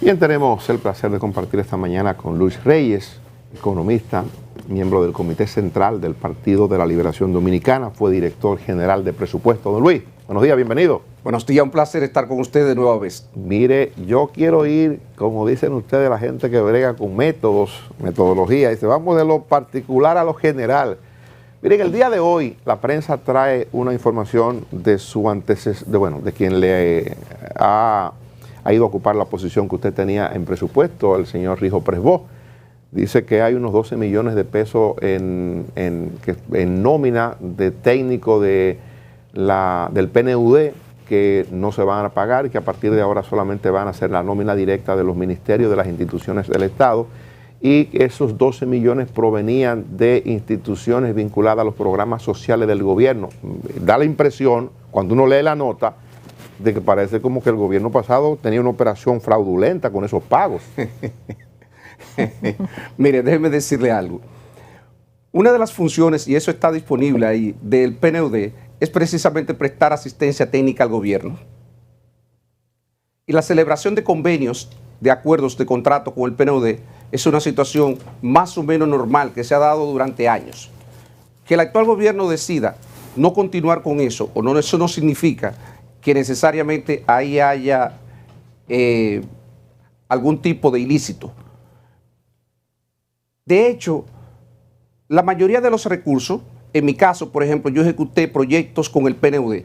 Bien, tenemos el placer de compartir esta mañana con Luis Reyes, economista, miembro del Comité Central del Partido de la Liberación Dominicana, fue director general de presupuesto. Don Luis, buenos días, bienvenido. Buenos días, un placer estar con usted de nueva vez. Mire, yo quiero ir, como dicen ustedes, la gente que brega con metodología, dice, vamos de lo particular a lo general. Miren, el día de hoy la prensa trae una información de su antecesor, de quien le ha ido a ocupar la posición que usted tenía en presupuesto, el señor Rijo Presbó. Dice que hay unos 12 millones de pesos en nómina de técnico del PNUD que no se van a pagar y que a partir de ahora solamente van a ser la nómina directa de los ministerios, de las instituciones del Estado, y esos 12 millones provenían de instituciones vinculadas a los programas sociales del gobierno. Da la impresión, cuando uno lee la nota, de que parece como que el gobierno pasado tenía una operación fraudulenta con esos pagos. Mire, déjeme decirle algo. Una de las funciones, y eso está disponible ahí, del PNUD, es precisamente prestar asistencia técnica al gobierno. Y la celebración de convenios, de acuerdos de contrato con el PNUD, es una situación más o menos normal que se ha dado durante años. Que el actual gobierno decida no continuar con eso, eso no significa que necesariamente ahí haya algún tipo de ilícito. De hecho, la mayoría de los recursos, en mi caso, por ejemplo, yo ejecuté proyectos con el PNUD.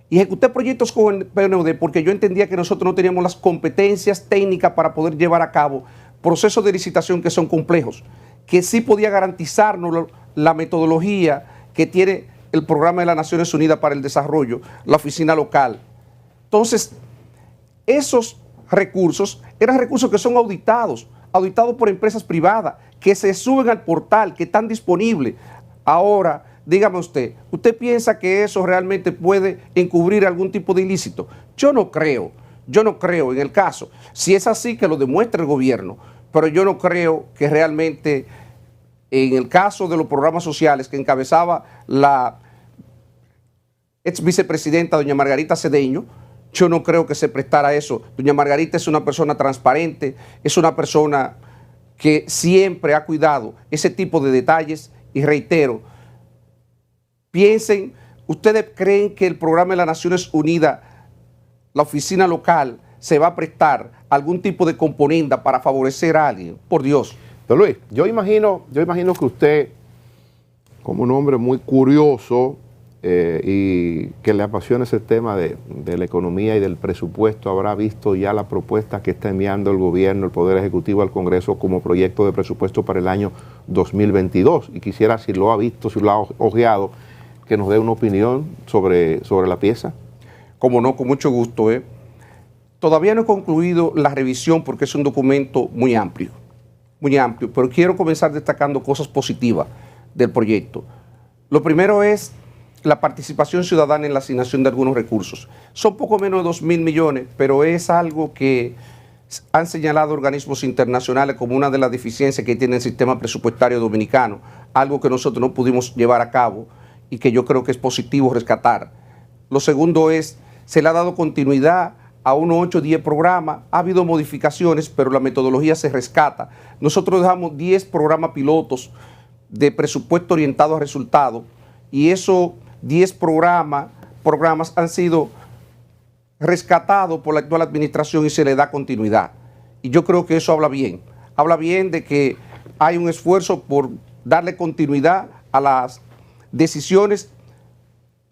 Y ejecuté proyectos con el PNUD porque yo entendía que nosotros no teníamos las competencias técnicas para poder llevar a cabo procesos de licitación que son complejos, que sí podía garantizarnos la metodología que tiene el Programa de las Naciones Unidas para el Desarrollo, la oficina local. Entonces, esos recursos eran recursos que son auditados por empresas privadas, que se suben al portal, que están disponibles. Ahora, dígame usted piensa que eso realmente puede encubrir algún tipo de ilícito? Yo no creo en el caso. Si es así, que lo demuestre el gobierno, pero yo no creo que realmente en el caso de los programas sociales que encabezaba la ex vicepresidenta doña Margarita Cedeño, yo no creo que se prestara a eso. Doña Margarita es una persona transparente, es una persona que siempre ha cuidado ese tipo de detalles y reitero, piensen, ¿ustedes creen que el Programa de las Naciones Unidas, la oficina local, se va a prestar algún tipo de componenda para favorecer a alguien? Por Dios. Don Luis, yo imagino que usted, como un hombre muy curioso y que le apasiona ese tema de la economía y del presupuesto, habrá visto ya la propuesta que está enviando el gobierno, el Poder Ejecutivo al Congreso como proyecto de presupuesto para el año 2022. Y quisiera, si lo ha visto, si lo ha ojeado, que nos dé una opinión sobre la pieza. Como no, con mucho gusto. Todavía no he concluido la revisión porque es un documento muy amplio, pero quiero comenzar destacando cosas positivas del proyecto. Lo primero es la participación ciudadana en la asignación de algunos recursos. Son poco menos de 2.000 millones, pero es algo que han señalado organismos internacionales como una de las deficiencias que tiene el sistema presupuestario dominicano, algo que nosotros no pudimos llevar a cabo y que yo creo que es positivo rescatar. Lo segundo es, se le ha dado continuidad a unos 8 o 10 programas, ha habido modificaciones, pero la metodología se rescata. Nosotros dejamos 10 programas pilotos de presupuesto orientado a resultados y esos 10 programas han sido rescatados por la actual administración y se le da continuidad. Y yo creo que eso habla bien de que hay un esfuerzo por darle continuidad a las decisiones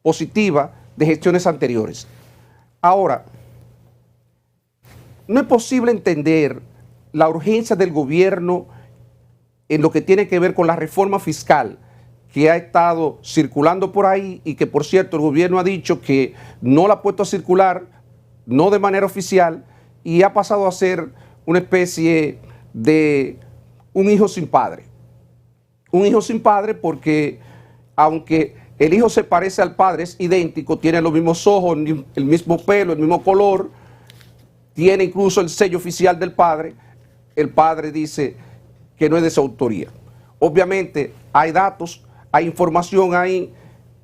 positivas de gestiones anteriores. Ahora, no es posible entender la urgencia del gobierno en lo que tiene que ver con la reforma fiscal que ha estado circulando por ahí y que, por cierto, el gobierno ha dicho que no la ha puesto a circular, no de manera oficial, y ha pasado a ser una especie de un hijo sin padre. Un hijo sin padre porque, aunque el hijo se parece al padre, es idéntico, tiene los mismos ojos, el mismo pelo, el mismo color, tiene incluso el sello oficial del padre, el padre dice que no es de su autoría. Obviamente hay datos, hay información, hay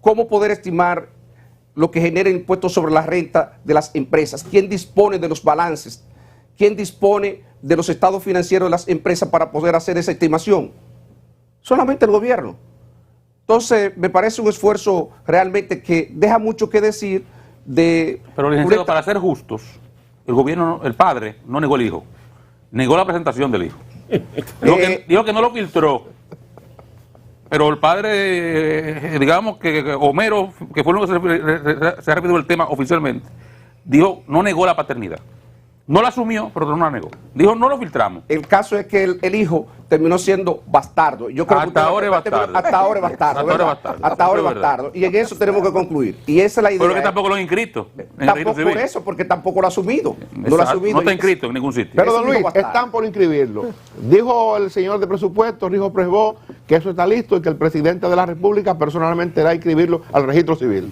cómo poder estimar lo que genera el impuesto sobre la renta de las empresas, quién dispone de los balances, ¿quién dispone de los estados financieros de las empresas para poder hacer esa estimación? Solamente el gobierno. Entonces, me parece un esfuerzo realmente que deja mucho que decir de... Pero, licenciado, para ser justos, el gobierno, el padre, no negó el hijo. Negó la presentación del hijo. Dijo que no lo filtró. Pero el padre, digamos que Homero, que fue lo que se ha referido al tema oficialmente, dijo, no negó la paternidad. No la asumió, pero no la negó. Dijo, no lo filtramos. El caso es que el hijo terminó siendo bastardo. Yo creo hasta ahora es bastardo. Hasta ahora es bastardo. Hasta ahora es bastardo. Y en eso tenemos que concluir. Y esa es la idea. Pero que tampoco lo han inscrito. Tampoco por eso, porque tampoco lo ha asumido. No lo ha asumido. No está inscrito en ningún sitio. Pero, don Luis, están por inscribirlo. Dijo el señor de presupuesto, Rijo Presbó, que eso está listo y que el presidente de la República personalmente irá a inscribirlo al registro civil.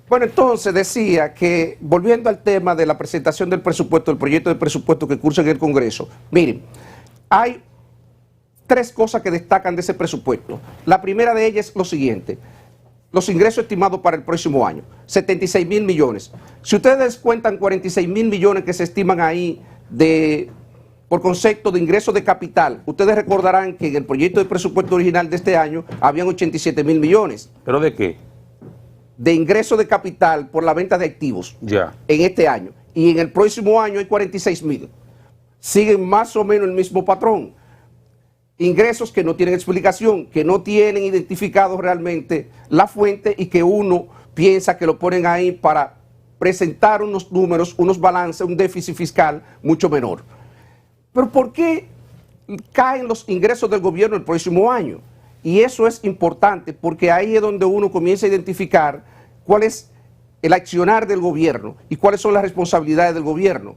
Bueno, entonces decía que, volviendo al tema de la presentación del presupuesto, el proyecto de presupuesto que cursa en el Congreso, miren, hay tres cosas que destacan de ese presupuesto. La primera de ellas es lo siguiente: los ingresos estimados para el próximo año, 76.000 millones. Si ustedes cuentan 46.000 millones que se estiman ahí por concepto de ingresos de capital, ustedes recordarán que en el proyecto de presupuesto original de este año habían 87.000 millones. ¿Pero de qué? De ingreso de capital por la venta de activos en este año. Y en el próximo año hay 46.000. Siguen más o menos el mismo patrón. Ingresos que no tienen explicación, que no tienen identificado realmente la fuente y que uno piensa que lo ponen ahí para presentar unos números, unos balances, un déficit fiscal mucho menor. Pero ¿por qué caen los ingresos del gobierno el próximo año? Y eso es importante porque ahí es donde uno comienza a identificar cuál es el accionar del gobierno y cuáles son las responsabilidades del gobierno.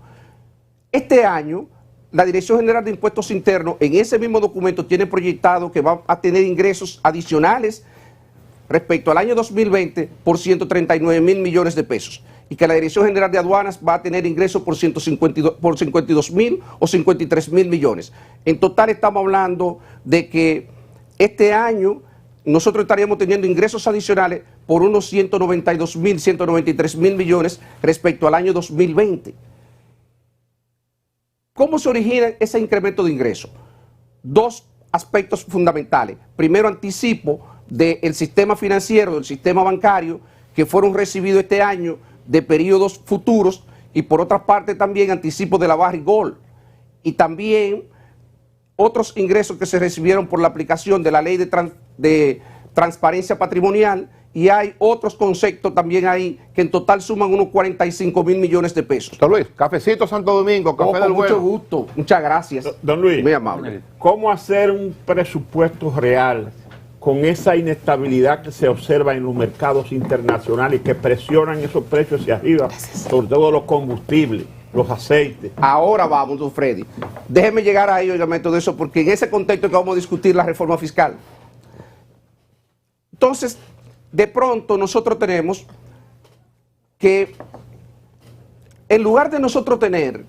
Este año, la Dirección General de Impuestos Internos, en ese mismo documento, tiene proyectado que va a tener ingresos adicionales respecto al año 2020 por 139.000 millones de pesos. Y que la Dirección General de Aduanas va a tener ingresos por 52.000 o 53.000 millones. En total estamos hablando de que este año nosotros estaríamos teniendo ingresos adicionales por unos 192.000, 193.000 millones respecto al año 2020. ¿Cómo se origina ese incremento de ingresos? Dos aspectos fundamentales. Primero, anticipo del sistema financiero, del sistema bancario, que fueron recibidos este año de periodos futuros, y por otra parte también anticipo de la Barrick-Gold. Y también otros ingresos que se recibieron por la aplicación de la ley de transparencia patrimonial, y hay otros conceptos también ahí que en total suman unos 45.000 millones de pesos. Don Luis, cafecito Santo Domingo, café del bueno. Con mucho bueno. gusto, muchas gracias. Don Luis, muy amable. ¿Cómo hacer un presupuesto real con esa inestabilidad que se observa en los mercados internacionales que presionan esos precios hacia arriba, sobre todo los combustibles, los aceites? Ahora vamos, don Freddy. Déjeme llegar ahí, oígame, todo eso, porque en ese contexto que vamos a discutir la reforma fiscal. Entonces, de pronto nosotros tenemos que, en lugar de nosotros tener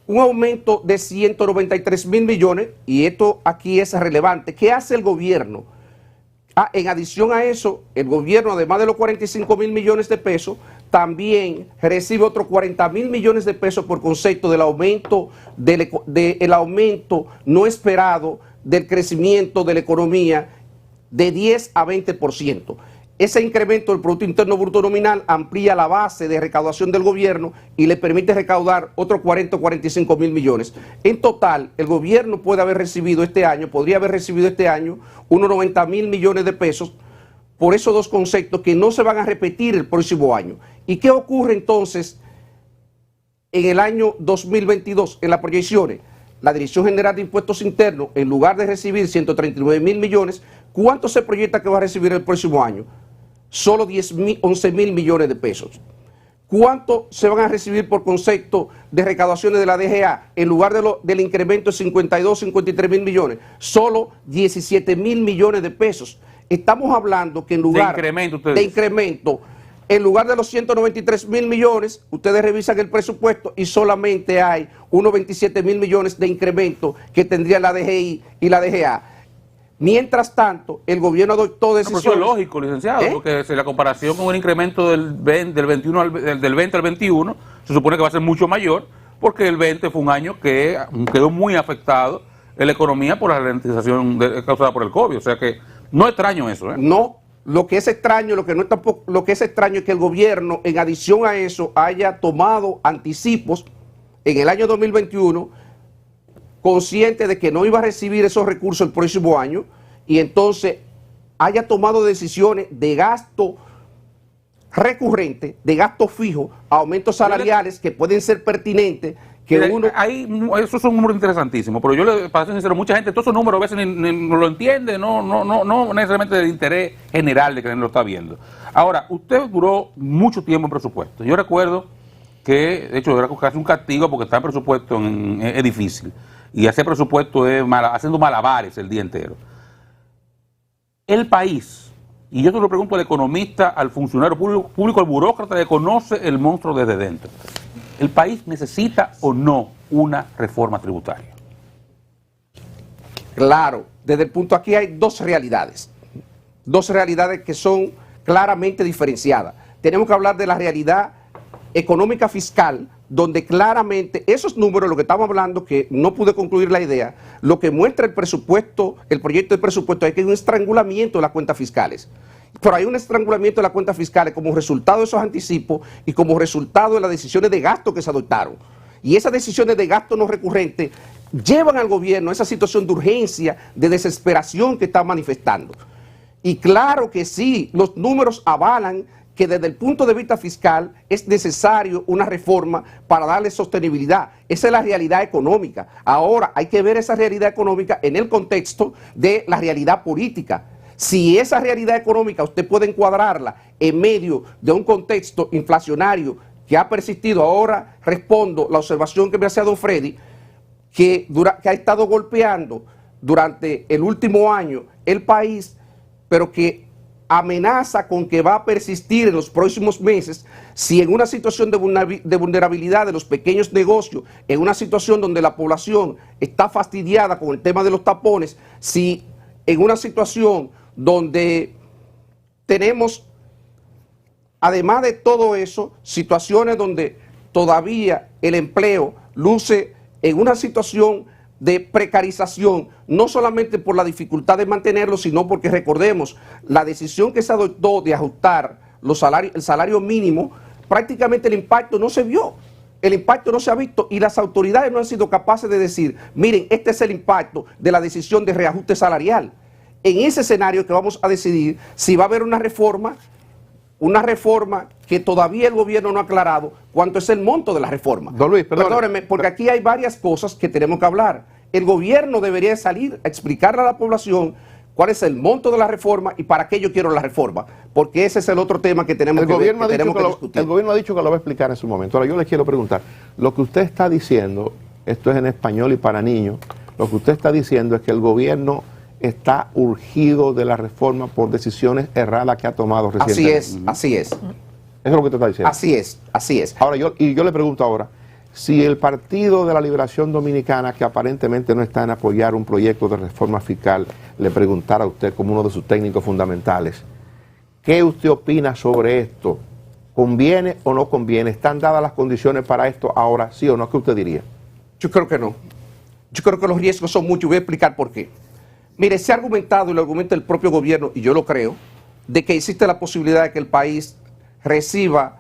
un aumento de 193.000 millones, y esto aquí es relevante, ¿qué hace el gobierno? En adición a eso, el gobierno, además de los 45.000 millones de pesos, también recibe otros 40.000 millones de pesos por concepto del aumento, el aumento no esperado del crecimiento de la economía de 10 a 20%. Ese incremento del Producto Interno Bruto nominal amplía la base de recaudación del gobierno y le permite recaudar otros 40 o 45.000 millones. En total, el gobierno podría haber recibido este año unos 90.000 millones de pesos por esos dos conceptos que no se van a repetir el próximo año. ¿Y qué ocurre entonces en el año 2022, en las proyecciones? La Dirección General de Impuestos Internos, en lugar de recibir 139.000 millones, ¿cuánto se proyecta que va a recibir el próximo año? Solo 11.000 millones de pesos. ¿Cuánto se van a recibir por concepto de recaudaciones de la DGA? En lugar del incremento de 53.000 millones, solo 17.000 millones de pesos. Estamos hablando que en lugar de incremento, en lugar de los 193.000 millones, ustedes revisan el presupuesto y solamente hay unos 27.000 millones de incremento que tendría la DGI y la DGA. Mientras tanto, el gobierno adoptó decisiones... Pero eso es lógico, licenciado, porque si la comparación con un incremento del 20 al 21, se supone que va a ser mucho mayor, porque el 20 fue un año que quedó muy afectado en la economía por la ralentización causada por el COVID. O sea que no es extraño eso, ¿eh? No, lo que es extraño, lo que no es tampoco, lo que es extraño es que el gobierno, en adición a eso, haya tomado anticipos en el año 2021, consciente de que no iba a recibir esos recursos el próximo año, y entonces haya tomado decisiones de gasto recurrente, de gasto fijo, aumentos salariales que pueden ser pertinentes, que uno... Esos son números interesantísimos, pero yo para ser sincero, mucha gente, todos esos números a veces no lo entiende, no necesariamente del interés general de que lo está viendo. Ahora, usted duró mucho tiempo en presupuesto. Yo recuerdo que, de hecho, era casi un castigo porque estar en presupuesto es difícil. Y hacer presupuesto es haciendo malabares el día entero. El país, y yo te lo pregunto al economista, al funcionario público, al burócrata que conoce el monstruo desde dentro. ¿El país necesita o no una reforma tributaria? Claro, desde el punto aquí hay dos realidades que son claramente diferenciadas. Tenemos que hablar de la realidad económica fiscal, donde claramente esos números, lo que estamos hablando, que no pude concluir la idea, lo que muestra el presupuesto, el proyecto de presupuesto, es que hay un estrangulamiento de las cuentas fiscales. Pero hay un estrangulamiento de las cuentas fiscales como resultado de esos anticipos y como resultado de las decisiones de gasto que se adoptaron. Y esas decisiones de gasto no recurrente llevan al gobierno a esa situación de urgencia, de desesperación que está manifestando. Y claro que sí, los números avalan que desde el punto de vista fiscal es necesario una reforma para darle sostenibilidad. Esa es la realidad económica. Ahora hay que ver esa realidad económica en el contexto de la realidad política. Si esa realidad económica usted puede encuadrarla en medio de un contexto inflacionario que ha persistido, ahora respondo la observación que me hacía don Freddy, que ha estado golpeando durante el último año el país, pero que amenaza con que va a persistir en los próximos meses, si en una situación de vulnerabilidad de los pequeños negocios, en una situación donde la población está fastidiada con el tema de los tapones, si en una situación donde tenemos, además de todo eso, situaciones donde todavía el empleo luce en una situación de precarización, no solamente por la dificultad de mantenerlo, sino porque recordemos, la decisión que se adoptó de ajustar el salario mínimo, prácticamente el impacto no se vio, el impacto no se ha visto y las autoridades no han sido capaces de decir, miren, este es el impacto de la decisión de reajuste salarial. En ese escenario que vamos a decidir si va a haber una reforma que todavía el gobierno no ha aclarado cuánto es el monto de la reforma. Don Luis, perdóneme, porque aquí hay varias cosas que tenemos que hablar. El gobierno debería salir a explicarle a la población cuál es el monto de la reforma y para qué yo quiero la reforma, porque ese es el otro tema que tenemos que discutir. El gobierno ha dicho que lo va a explicar en su momento. Ahora yo le quiero preguntar, lo que usted está diciendo, esto es en español y para niños, lo que usted está diciendo es que el gobierno está urgido de la reforma por decisiones erradas que ha tomado recientemente. Así es. Eso es lo que usted está diciendo. Así es. Ahora, yo le pregunto ahora, si el Partido de la Liberación Dominicana, que aparentemente no está en apoyar un proyecto de reforma fiscal, le preguntara a usted como uno de sus técnicos fundamentales, ¿qué usted opina sobre esto? ¿Conviene o no conviene? ¿Están dadas las condiciones para esto ahora, sí o no? ¿Qué usted diría? Yo creo que no. Yo creo que los riesgos son muchos. Voy a explicar por qué. Mire, se ha argumentado, y lo argumenta el propio gobierno, y yo lo creo, de que existe la posibilidad de que el país reciba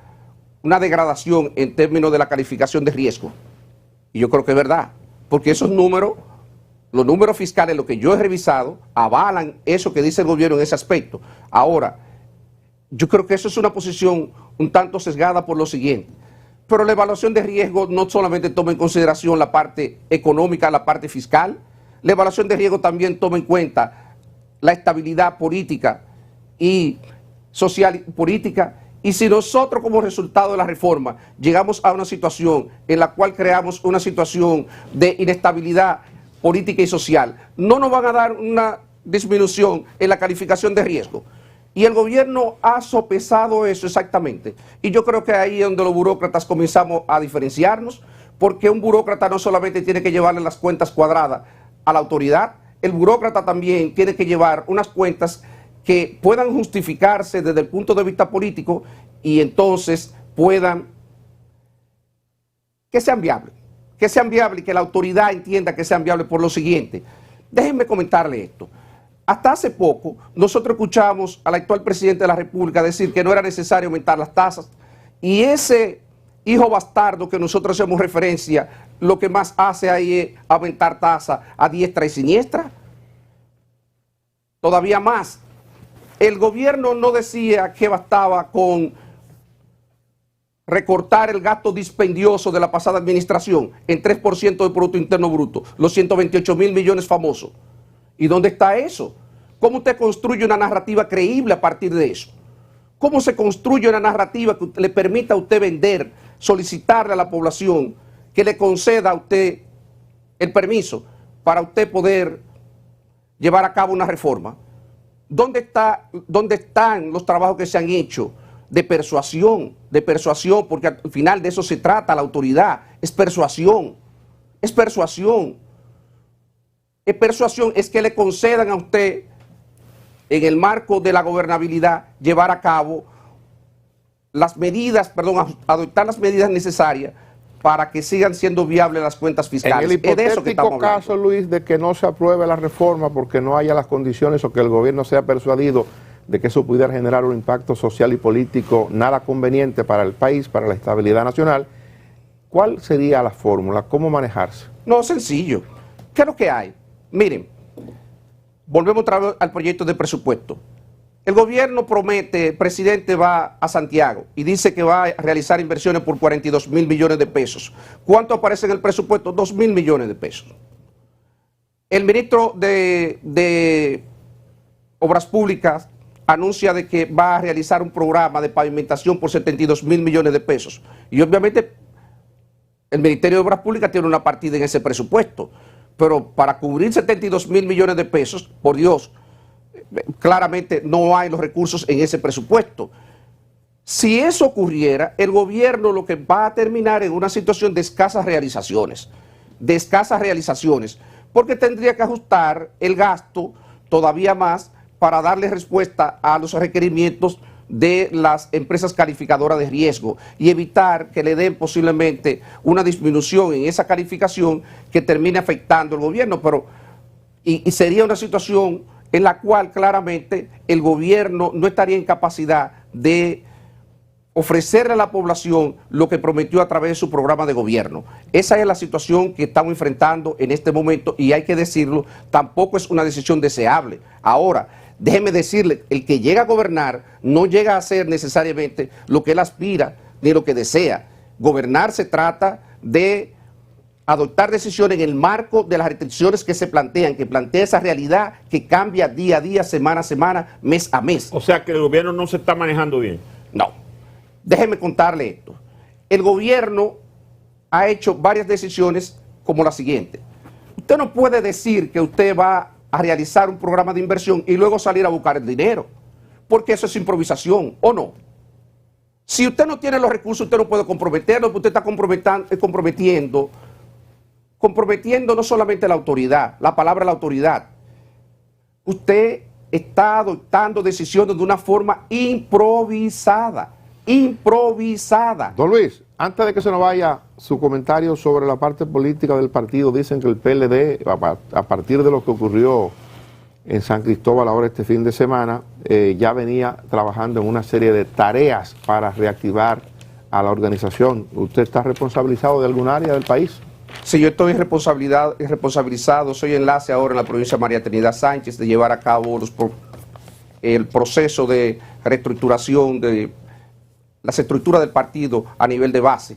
una degradación en términos de la calificación de riesgo. Y yo creo que es verdad, porque esos números, los números fiscales, lo que yo he revisado, avalan eso que dice el gobierno en ese aspecto. Ahora, yo creo que eso es una posición un tanto sesgada por lo siguiente. Pero la evaluación de riesgo no solamente toma en consideración la parte económica, la parte fiscal. La evaluación de riesgo también toma en cuenta la estabilidad política y social y política. Y si nosotros como resultado de la reforma llegamos a una situación en la cual creamos una situación de inestabilidad política y social, no nos van a dar una disminución en la calificación de riesgo. Y el gobierno ha sopesado eso exactamente. Y yo creo que ahí es donde los burócratas comenzamos a diferenciarnos, porque un burócrata no solamente tiene que llevarle las cuentas cuadradas a la autoridad, el burócrata también tiene que llevar unas cuentas que puedan justificarse desde el punto de vista político y entonces que sean viables. que sean viables y que la autoridad entienda que sean viables por lo siguiente. Déjenme comentarle esto. Hasta hace poco, nosotros escuchamos al actual presidente de la República decir que no era necesario aumentar las tasas, y ese hijo bastardo que nosotros hacemos referencia, lo que más hace ahí es aumentar tasas a diestra y siniestra. Todavía más. El gobierno no decía que bastaba con recortar el gasto dispendioso de la pasada administración en 3% del Producto Interno Bruto, los 128.000 millones famosos. ¿Y dónde está eso? ¿Cómo usted construye una narrativa creíble a partir de eso? ¿Cómo se construye una narrativa que le permita a usted vender, solicitarle a la población que le conceda a usted el permiso para usted poder llevar a cabo una reforma? ¿Dónde están los trabajos que se han hecho de persuasión? Porque al final de eso se trata la autoridad, es persuasión, es persuasión. Es persuasión, es que le concedan a usted, en el marco de la gobernabilidad, llevar a cabo las medidas, adoptar las medidas necesarias para que sigan siendo viables las cuentas fiscales. En el hipotético caso, Luis, de que no se apruebe la reforma porque no haya las condiciones o que el gobierno sea persuadido de que eso pudiera generar un impacto social y político nada conveniente para el país, para la estabilidad nacional, ¿cuál sería la fórmula? ¿Cómo manejarse? No, sencillo. ¿Qué es lo que hay? Miren, volvemos otra vez al proyecto de presupuesto. El gobierno promete, el presidente va a Santiago y dice que va a realizar inversiones por 42.000 millones de pesos. ¿Cuánto aparece en el presupuesto? 2.000 millones de pesos. El ministro de Obras Públicas anuncia de que va a realizar un programa de pavimentación por 72.000 millones de pesos. Y obviamente el Ministerio de Obras Públicas tiene una partida en ese presupuesto. Pero para cubrir 72.000 millones de pesos, por Dios, claramente no hay los recursos en ese presupuesto. Si eso ocurriera, el gobierno lo que va a terminar en una situación de escasas realizaciones, porque tendría que ajustar el gasto todavía más para darle respuesta a los requerimientos de las empresas calificadoras de riesgo y evitar que le den posiblemente una disminución en esa calificación que termine afectando al gobierno, y sería una situación en la cual claramente el gobierno no estaría en capacidad de ofrecerle a la población lo que prometió a través de su programa de gobierno. Esa es la situación que estamos enfrentando en este momento y hay que decirlo, tampoco es una decisión deseable. Ahora, déjeme decirle, el que llega a gobernar no llega a hacer necesariamente lo que él aspira ni lo que desea. Gobernar se trata de adoptar decisiones en el marco de las restricciones que se plantean, que plantea esa realidad que cambia día a día, semana a semana, mes a mes. O sea que el gobierno no se está manejando bien. No. Déjeme contarle esto. El gobierno ha hecho varias decisiones como la siguiente. Usted no puede decir que usted va a realizar un programa de inversión y luego salir a buscar el dinero, porque eso es improvisación, ¿o no? Si usted no tiene los recursos, usted no puede comprometerlo, porque usted está comprometiendo no solamente la autoridad, la palabra la autoridad. Usted está adoptando decisiones de una forma improvisada. Don Luis, antes de que se nos vaya su comentario sobre la parte política del partido, dicen que el PLD, a partir de lo que ocurrió en San Cristóbal ahora este fin de semana, ya venía trabajando en una serie de tareas para reactivar a la organización. ¿Usted está responsabilizado de algún área del país? Sí, yo estoy responsabilizado, soy enlace ahora en la provincia de María Trinidad Sánchez de llevar a cabo el proceso de reestructuración de las estructuras del partido a nivel de base,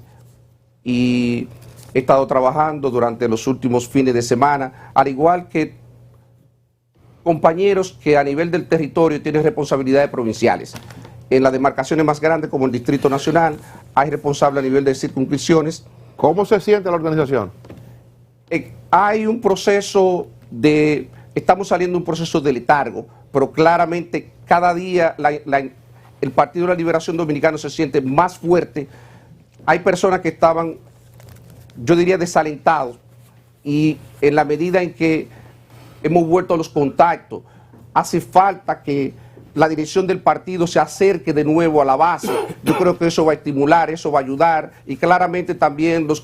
y he estado trabajando durante los últimos fines de semana, al igual que compañeros que a nivel del territorio tienen responsabilidades provinciales. En las demarcaciones más grandes como el Distrito Nacional hay responsables a nivel de circunscripciones. ¿Cómo se siente la organización? Hay un proceso estamos saliendo de un proceso de letargo, pero claramente cada día el Partido de la Liberación Dominicana se siente más fuerte. Hay personas que estaban, yo diría, desalentados, y en la medida en que hemos vuelto a los contactos, hace falta que la dirección del partido se acerque de nuevo a la base. Yo creo que eso va a estimular, eso va a ayudar, y claramente también los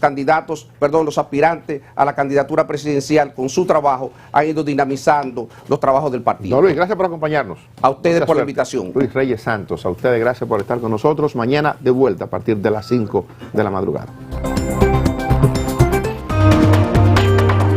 aspirantes a la candidatura presidencial con su trabajo han ido dinamizando los trabajos del partido. Don Luis, gracias por acompañarnos. A ustedes Mucha por la suerte. invitación. Luis Reyes Santos, a ustedes gracias por estar con nosotros. Mañana de vuelta a partir de las 5 de la madrugada.